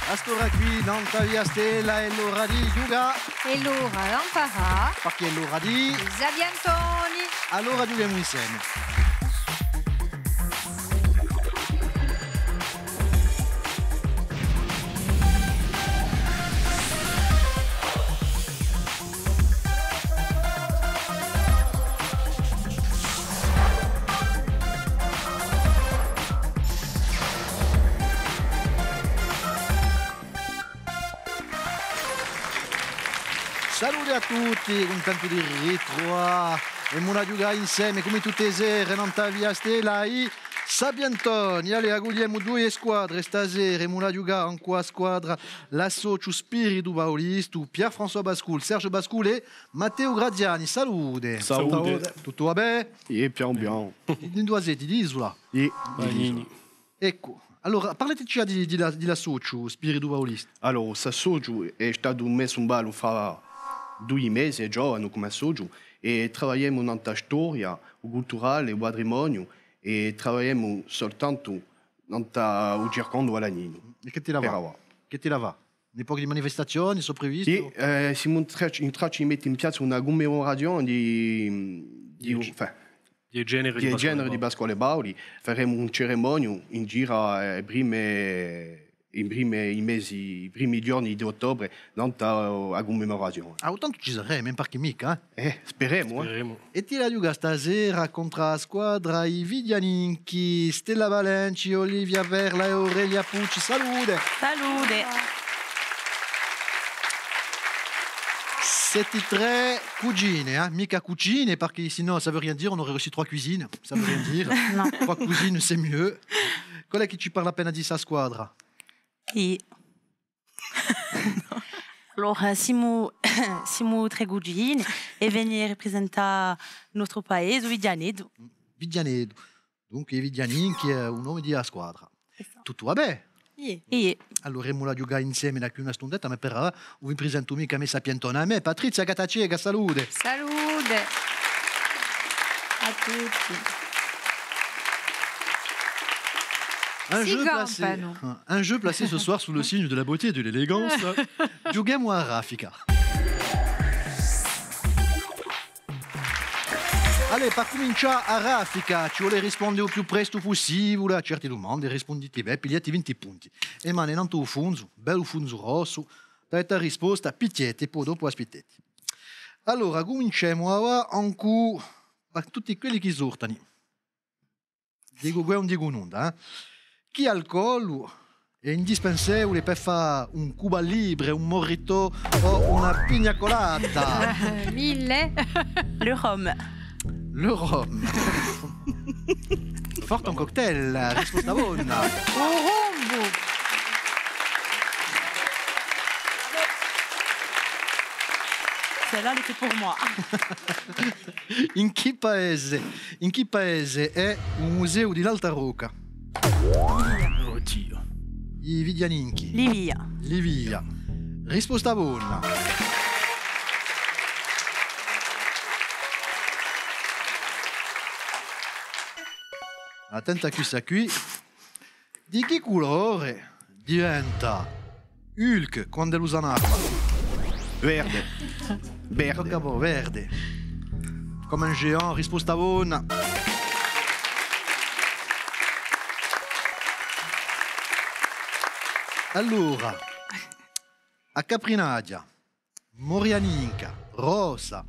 Astora qui Nanta via Stella e l'ora di Yuga. E l'ora l'Ampara. Perché l'ora di Zabiantoni. Allora giochiamo insieme. Salve a tutti, contento di ritrovare e muna giocare insieme come tutte le sere, non via Stella e Sabiantoni. Allora, agugliamo due squadre stasera e muna giocare in qua squadra l'associo Spirito Paulista, Pierre-François Bascoul, Serge Bascoul e Matteo Graziani. Salute. Salute. Tutto va bene? Sì, pian piano. In due setti di isola. Sì, Ecco. Allora, parlateci di l'associo Spirito Paulista. allora, Sassoggio è stato messo in ballo fa 2 mesi già, hanno come assoggio, e lavoriamo nella storia, il culturale, il patrimonio, e lavoriamo soltanto nel circondo all'anno. E che ti la va? Che ti la va? Nei pochi di manifestazioni sono previsti? Sì, siamo in traccia di mettere in piazza una commemorazione di genere di Pasquale Bauli. Faremo un cerimonia in giro i primi giorni di ottobre, non a commemorazione. Ah, tanto ci saremo, in perché mica, Speriamo. E ti la giuga stasera contro la squadra i Vidianinchi, Stella Valenci, Olivia Verla e Aurelia Pucci. Salute! Salute. Siete tre cugine, mica cucine, perché sinon ça veut rien dire, on aurait reçu 3 cuisines, ça veut rien dire. No. 3 cuisines c'est mieux. Qual è che ci parla appena di sa squadra? Sì. Allora, siamo tre cugine e venire rappresentare il nostro paese, Vidianedo. Vidianedo. Dunque i Vidianinchi è un nome di la squadra. Tutto va bene? Sì. Allora la giocare insieme da qui una stondetta, ma però vi presento mica me Sapientona a me, Patrizia Catacega, salute! Salute. A tutti. Un jeu placé ce soir sous le signe de la beauté et de l'élégance. Giochiamo a raffica. Allez, per cominciare a raffica, ci vuole rispondere il più presto possibile a certe domande, rispondete bene, pigliate 20 punti. E mane in alto funzo, bello funzo rosso, date risposta, picchiete, poi dopo aspettate. Allora, cominciamo ora anche per tutti quelli che esortano. Dico qua, non dico nulla, Chi ha il collo è indispensabile per fare un Cuba Libre, un morrito o una pina colada. 1000. Le rhum. Le rhum. Forte un cocktail, risposta buona. Urumbu. Celle-là, elle était pour moi. In che paese è un museo di l'Alta Rocca? Oddio. I Vidianinchi. Livia. Livia. Risposta buona. Attenta qui. Di che colore diventa Hulk quando lo usa un'acqua? Verde. Tocca a voi, verde. Come un géant, risposta buona. Allora, a Caprinadia, Morianinca, Rosa,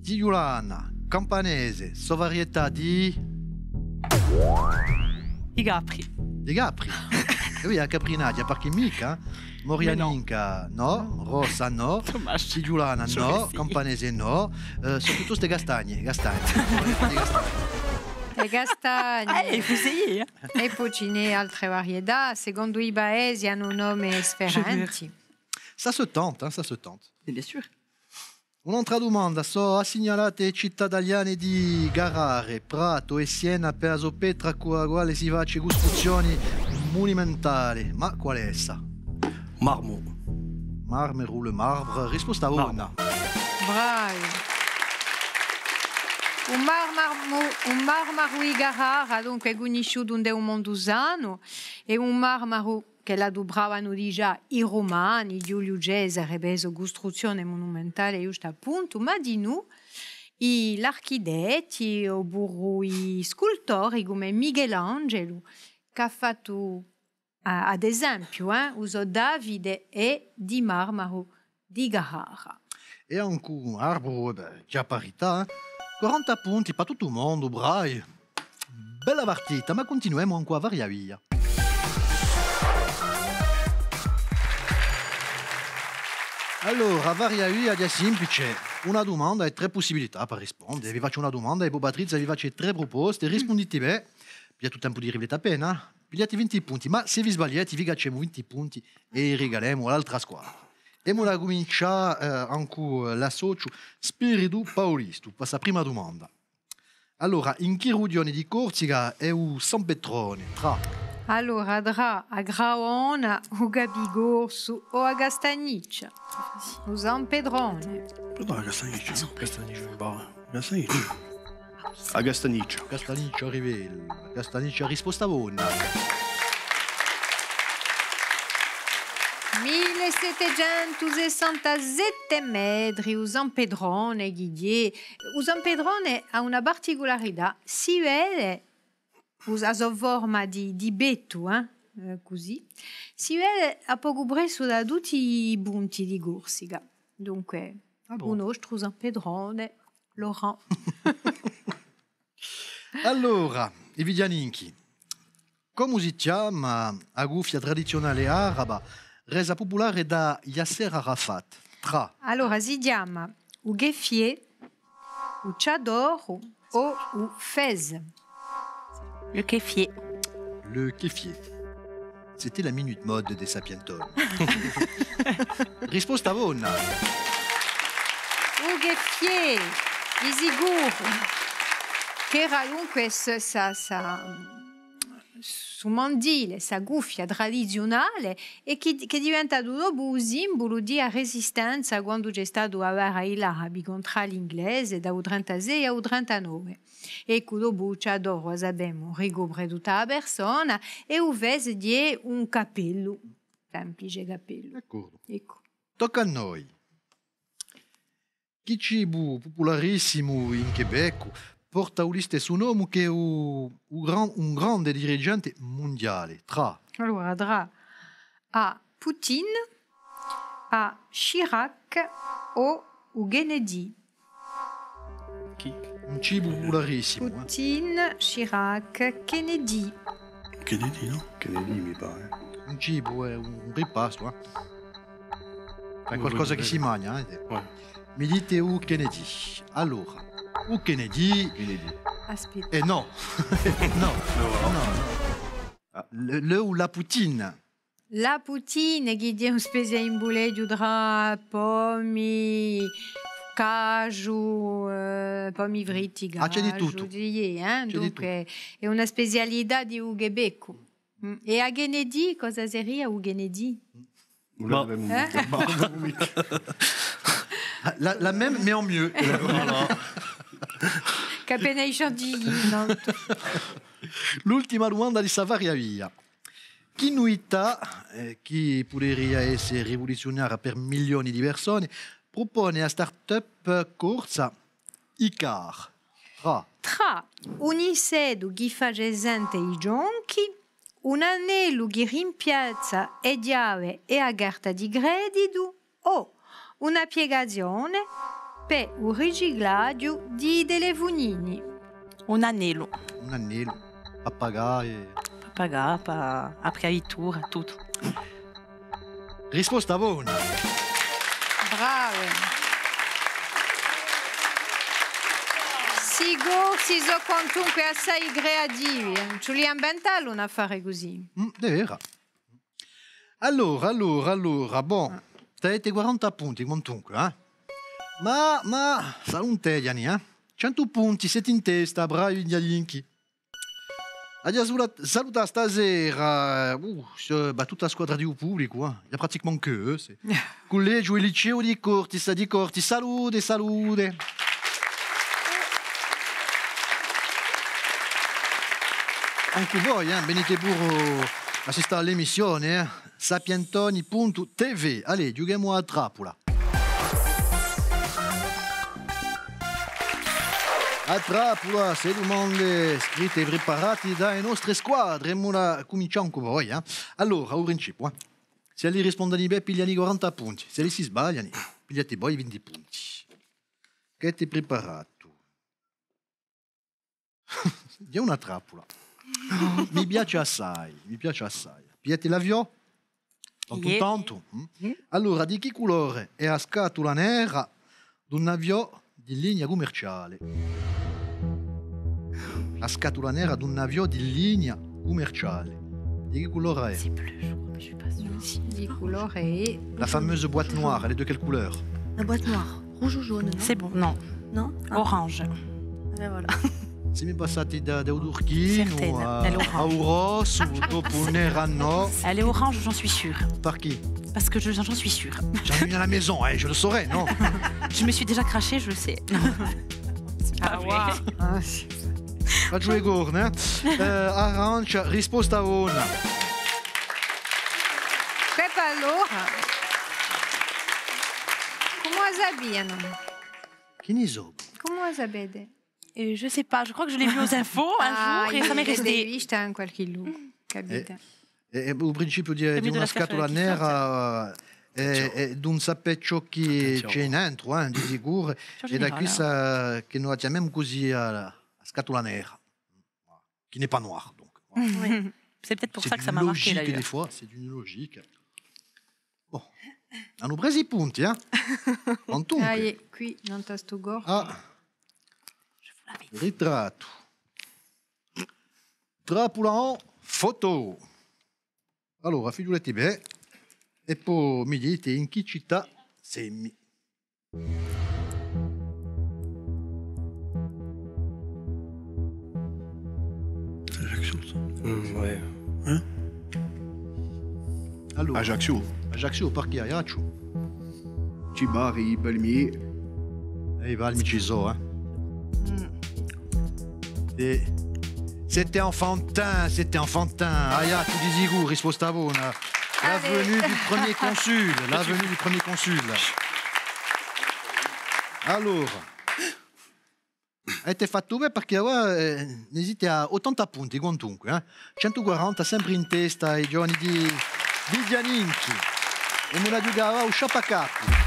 Giulana, Campanese, so varietà di Gapri. Gapri. E oui, a Caprinadia, perché mica Morianinca no, Rosa no, Giulana no, Campanese no, sono tutte ste castagne. Le castagne. Il faut essayer. E poi ce n'è altre varietà. Secondo i paesi hanno nome differenti. Ça se tente, ça se tente. Bien sûr. Un'altra domanda, so segnalate città italiane di Garare, Prato e Siena per la Petra con la quale si face costruzioni monumentali. Ma qual è essa? Marmo. Marmere o le marbre? Risposta buona. Bravi. Un marmaro di Carrara, dunque conosciuto da un mondusano, e un marmaro che la dubravano di già i romani, Giulio Cesare, per costruzione monumentale, giusto appunto, ma di noi, gli architetti, oppure i scultori come Michelangelo, che ha fatto, ad esempio, uso Davide e di marmaro di Carrara. E anche un arbro, già parità, 40 punti per tutto il mondo, brai. Bella partita, ma continuiamo ancora a variare via. Allora, varia via è semplice. Una domanda e 3 possibilità per rispondere. Vi faccio una domanda e poi Patrizia vi faccio 3 proposte. Rispondete bene. Pigliate il tempo di rivete appena. Pigliate 20 punti. Ma se vi sbagliate, vi facciamo 20 punti e regaliamo l'altra squadra. E ora comincia ancora l'associo Spirito Paolisto. Per la prima domanda. Allora, in che regione di Corsica è un San Petrone? Tra Allora, andrà a Graona, o Gabigorso o a Castagniccia, o San Pedrone. Però Castagniccia, no? Castagniccia mi pare. Castagniccia. A Castaniccia. Castaniccia rivela. Castaniccia risposta buona. 1767 metri, o San Pedrone, Ghidier. O San Pedrone ha una particolarità, si vede, usa forma di betto, così, si vede a poco presso da tutti i punti di Corsica. Dunque, un nostro San Pedrone, Laurent. Allora, i vigianinchi. Come si chiama la gufia tradizionale araba resa popolare da Yasser Arafat? Tra Allora, si chiama o Gheffier, o Chador o o Fez. Le kéfier. le kéfier. C'était la minute mode des Sapienton. Risposta buona. O Gheffier, di sicuro. Che era dunque su mandile, sa gufia tradizionale e che diventa dopo un simbolo di resistenza quando c'è stato la guerra agli arabi contro l'inglese dal 36 al 39. E dopo c'è dopo sappiamo ricopre tutta la persona e un vese di un cappello, semplice cappello. D'accordo. Ecco. Tocca a noi. Chi cibo popolarissimo in Quebec porta un stesso nome che un grande dirigente mondiale. Tra Allora, tra a Poutine, a Chirac o Kennedy. Chi? un cibo popolarissimo. Poutine, Chirac, Kennedy. Kennedy, no? Kennedy mi pare. Un cibo è un ripasto. È qualcosa che si mangia. Ouais. Mi dite u Kennedy. Allora, u Kennedy. Aspetta. E no. No. Le ou la Poutine. La Poutine, che è un specie in boulet tra pomi, caju, pomi fritti, c'è di tutto. Dunque, è una specialità di Quebec. E a Kennedy, cosa seria u Kennedy? Non La même, mais en mieux. Capena i chantilly, no? L'ultima domanda di Savaria via. Chi nuita, chi potrebbe essere rivoluzionaria per milioni di persone, propone a start-up corsa ICAR. Tra un insedo che fa gente i gionchi, un anello che rimpiazza e chiave e a carta di credito o una piegazione per un riciclaggio di telefonini. Un anello. Un anello, pappagallo. Per pagare, per apritura, tutto. Risposta buona. Bravo. Sicuro si sono comunque assai creativi. Ci li inventare un affare così. È vero. Allora, bon, state 40 punti, comunque, Ma, salute, Gianni, 100 punti, siete in testa, bravi gli saluta stasera tutta la squadra di pubblico, il y a pratiquement que eux. Collegio e liceo di Corti, salute. Anche voi, venite pure Assista all'emissione, sapientoni.tv. Allez, giochiamo a trappola. A trappola, se domande scritte e preparate dalle nostre squadre. E ora cominciamo con voi. Allora, a principio, se li rispondono bene, pigliano 40 punti. Se li si sbagliano, pigliate poi 20 punti. Che ti preparato? È una trappola. Mi piace assai. Pigliate l'avvio? Sono contento? Allora, di che colore è la scatola nera di un avvio di linea commerciale? La scatola nera di un avvio di linea commerciale. Di che colore è? C'est bleu, je crois, mais je suis pas sûre. Di colore La fameuse boîte noire, elle est de quelle couleur? La boîte noire. Rouge ou jaune, non? C'est bon, non. Non? Ah, Orange. ben voilà. Siamo passati da Udurchino Certaine, a elle est orange. Uros, dopo Nerano. Elle est orange, j'en suis sûre. Par qui? Parce que j'en suis sûre. J'en ai une à la maison, je le saurais, non? Je me suis déjà crachée, je le sais. C'est pas vrai. Ah, Faccio le corna. Arancia, risposta 1. Pepa allora. Come sabbiano? Chi ne so? Come sapete? Et je sais pas, je crois que je l'ai vu aux infos un jour et ça m'est resté. Vista in qualche luogo, capite? Il principio di Capito una la scatola scatola nera è di un sapeccio che c'è dentro, di sicuro. E da qui che noi chiamiamo così la scatola nera, qui n'est pas noire. Donc. Oui. C'est peut-être pour ça que ça m'a marqué Logique, d'ailleurs. des fois, c'est d'une logique. Bon, hanno preso i punti, Quantunque. Qui non tasto gorgo. Ah, ritratto. Trappola en photo. Allora, figliolette beh, e poi mi dite in che città sei. C'est Ajaccio, ça. Ouais. Allora, Ajaccio. Ajaccio, perché Ajaccio? Cibari, Palmier. I Valmi ci sono, E c'était enfantin. Ajaccio di sicuro, risposta buona. La venue du premier consul. Allora, avete fatto bene perché ora ne siete a 80 punti quantunque, 140 sempre in testa ai giovani di Gianinchi. E me la giocava a Sciapacapo.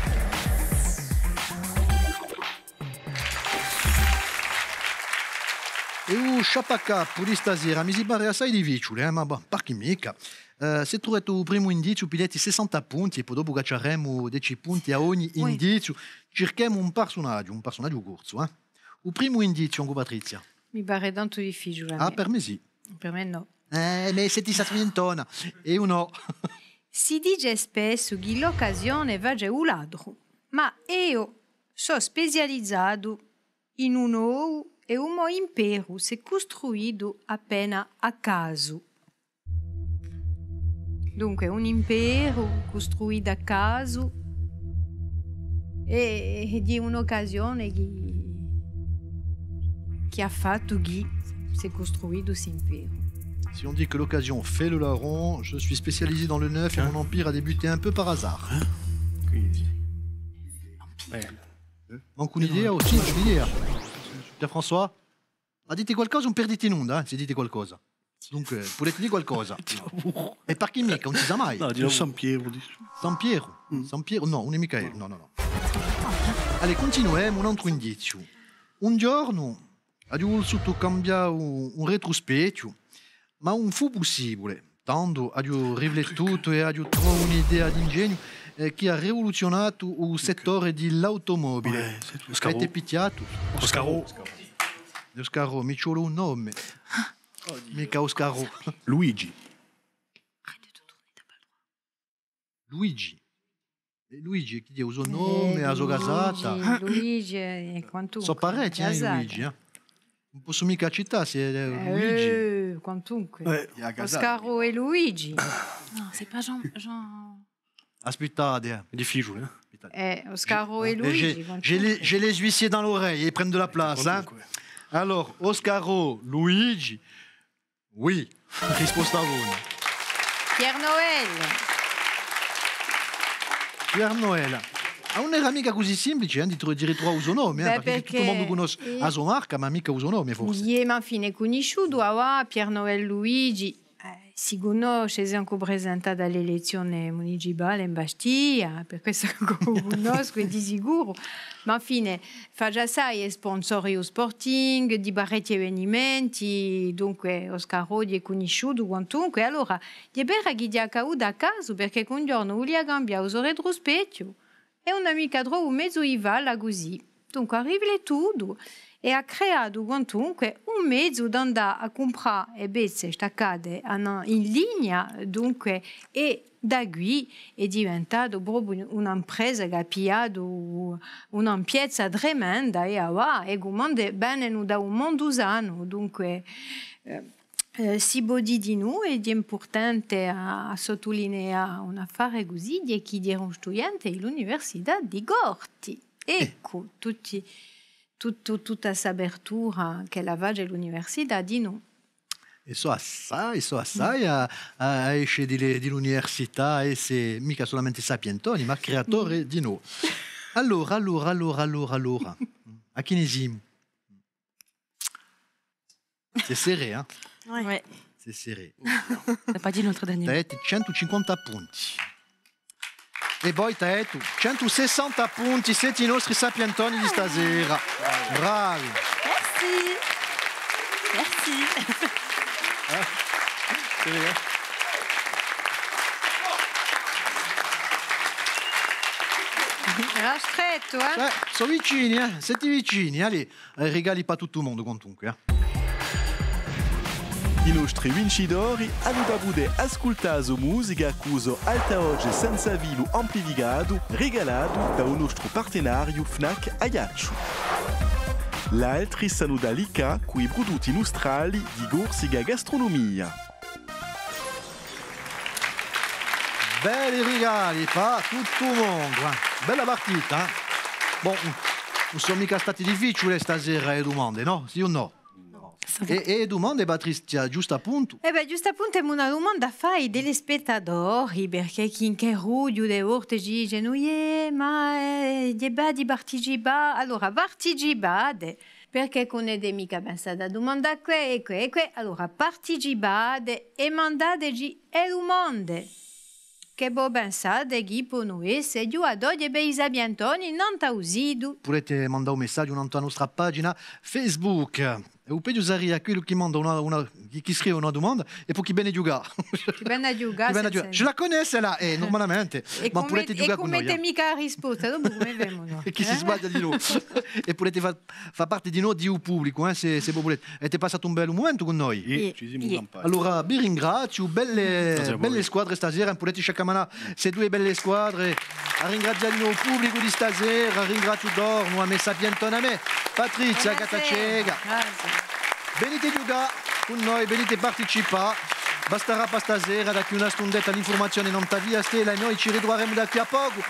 E il Sciapacapo di stasera mi si pare assai difficile, ma perché mica. Se trovate il primo indizio, pigliate 60 punti e poi dopo cacceremo 10 punti a ogni indizio. Cerchiamo un personaggio corso. Il primo indizio, Patrizia. Mi pare tanto difficile. Ah, per me sì. Per me no. Ma se ti sapientona. E uno. Si dice spesso che l'occasione va già un ladro, ma io sono specializzato in un uovo e un mio impero si è costruito appena a caso. Dunque, un impero costruito a caso e di un'occasione che ha fatto che si è costruito questo impero. Si on dit que l'occasion fait le larron, je suis spécialisé dans le neuf et mon empire a débuté un peu par hasard. Quindi. Manco un'idea o sì, un'idea. Pierre-François? Ma dite qualcosa o perdite in onda, se dite qualcosa. Dunque, volete dire qualcosa? E per chi mica, non si sa mai. No, di San Piero. San Piero? San Piero? No, un è Michael. No. Allez, continuiamo un altro indizio. Un giorno, abbiamo voluto cambiare un retrospetto, ma non fu possibile. Tanto abbiamo riflettuto e abbiamo trovato un'idea di ingegno che ha rivoluzionato il settore dell'automobile. Avete picchiato? Oscaro, mi ci vuole un nome. Mica Oscaro. Luigi. Luigi, chi usa il nome, la sua casata. Luigi, quantunque. So parecchi, Luigi. Non posso mica citare se è Luigi. Quantunque. Oscaro e Luigi. Non, c'est pas Jean. Aspettate. È difficile, Oscaro e Luigi. J'ai les huissiers dans l'oreille, ils prennent de la place. Alors, Oscaro, Luigi. Oui, risposta buona. Pierre Noël. Pierre Noël. Non era mica così semplice di ritrovare il suo nome, perché tutto il mondo conosce la sua marca, ma mica il suo nome forse. Ma fine conosciuto, Pierre Noël Luigi. Si conosce, è anche presentato alle elezioni municipali in Bastia, per questo conosco di sicuro. Ma fine, fa già sai, è sponsor Sporting, di barretti avvenimenti, dunque Oscar Rodi è conosciuto quantunque. Allora, è vero che dia cauda a caso, perché un giorno voglio cambiare il suo retrospecchio e un'amica trova un mezzo Ival così. Dunque, arriva tutto. E ha creato quantunque un mezzo da andare a comprare e bezze staccate in linea, dunque, e da qui è diventato proprio un'impresa che ha piato una piazza tremenda e comanda bene da un mondo usano, dunque si bodi di noi ed è importante a sottolineare un affare così di chi era un studente all'Università di Gorti. Ecco, tutta questa apertura che la Vage all'università di noi. E so assai a esce dell'università e se mica solamente sapientoni, ma creatore di noi. Allora. A chi ne siamo? C'est serré, hein? Ouais. C'est serré. T'as pas dit notre dernier. T'as été 150 punti. E poi t'ha detto 160 punti, siete i nostri sapientoni di stasera. Bravi. Merci. Era stretto, eh? Sono vicini, siete vicini. Allez, regali per tutto il mondo, quantunque. I nostri vincitori hanno avuto ascoltato musica cuso alta oggi senza vilo amplificato regalato da un nostro partenario FNAC Ajaccio. L'altri sono da Lica con i prodotti nostrali di Gorsiga Gastronomia. Belli regali per tutto il mondo. Bella partita. Bon, non sono mica stati difficili stasera le domande, no? Sì o no? E domande, Patrizia, giusto appunto? Giusto appunto è una domanda fai degli spettatori, perché chi in che ruglio de orte dicono, ma è bello di partecipare. Allora, partecipate, perché non è mica pensata a domanda e que. Allora, partecipate e mandateci le domande. Che voi pensate che può essere giù ad oggi per i sapientoni non tausido? Potete mandare un messaggio sulla nostra pagina Facebook. Vous pouvez usare quello che manda chi scrive una domanda e poi chi viene a giocare. Chi viene a giocare. Je la connais celle-là, normalmente. Ma potete giocare con noi. E come mica risposta, dopo come vediamo. E chi si sbaglia di noi. E potete fare parte di noi, di un pubblico, se voi volete. Avete passato un bel momento con noi. Allora, vi ringrazio, belle squadre stasera, potete sciacamare se due belle squadre. A ringraziare il pubblico di stasera, ringrazio Dorno, a me Sapientone, a me Patrizia Catacega. Venite giocare con noi, venite partecipare. Basterà per stasera, da qui una stundetta l'informazione non ta via stella e noi ci ritroveremo da qui a poco.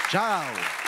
Ciao!